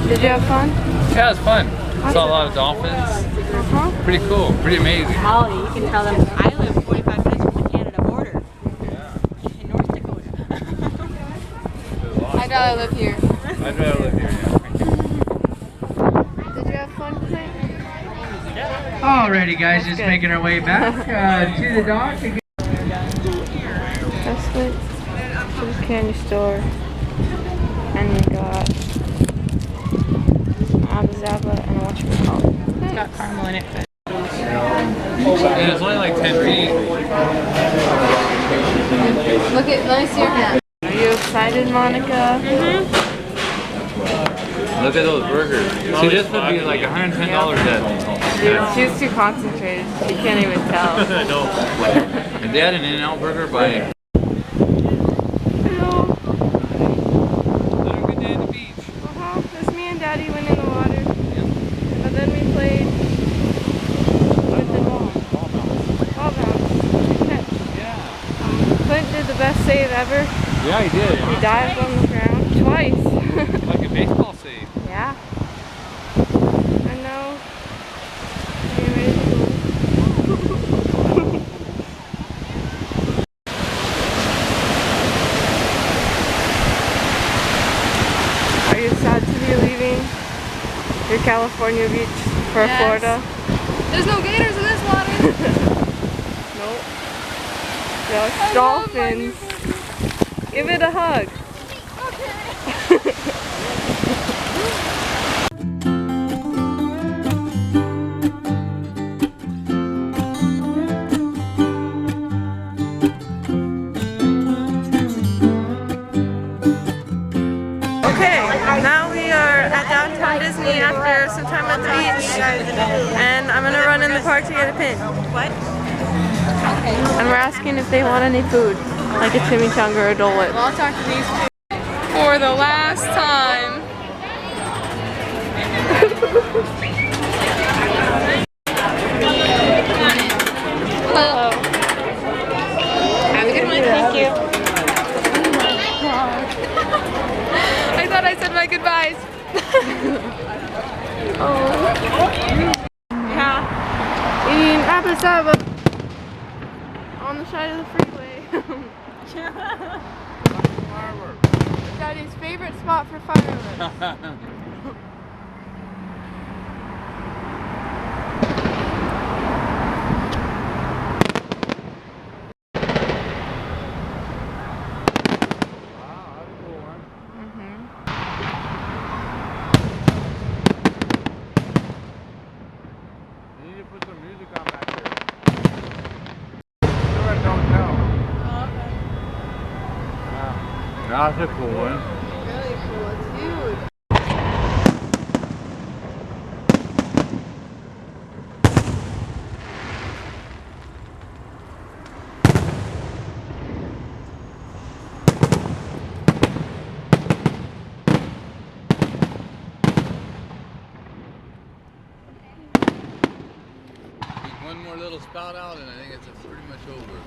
Did you have fun? Yeah, it was fun. Saw a lot of dolphins. Pretty cool. Pretty amazing. Holly, you can tell them I live 45 minutes from the Canada border. In North Dakota. I'd rather live here. I'd rather live here, yeah. Did you have fun, Clint? Alrighty, guys, just good. making our way back to the dock. That's good. To the candy store. And you got Abba Zaba and whatchamacallit. It's got caramel in it, but And it's only like 10 feet. Let me see your hand. Are you excited, Monica? Look at those burgers. See, this would be like $110 at. She's too concentrated. She can't even tell. I know. If they had an In-N-Out burger by. Hello. Another good day at the beach. Just me and Daddy went in the water. And then we played with the ball. Ball bounce. Catch. Yeah. Clint did the best save ever. Yeah, he did. He dived on the ground twice. Like a baseball save. Yeah. And now we're ready to go. Are you sad to be leaving your California beach for Florida? There's no gators in this water. Nope. Just dolphins. Give it a hug. Okay, now we are at downtown Disney after some time at the beach, and I'm gonna run in the park to get a pin. what? And we're asking if they want any food, like a chimichanga or a Dole Whip. I'll talk to these two for the last time. Hello. Have a good one. Thank you. I thought I said my goodbyes. Yeah. Eating Abba Zaba on the side of the freeway. Daddy's favorite spot for fireworks. You need to put some music on back there. I don't know. That's a cool one. Really cool. It's huge. One more little spout out and I think it's pretty much over.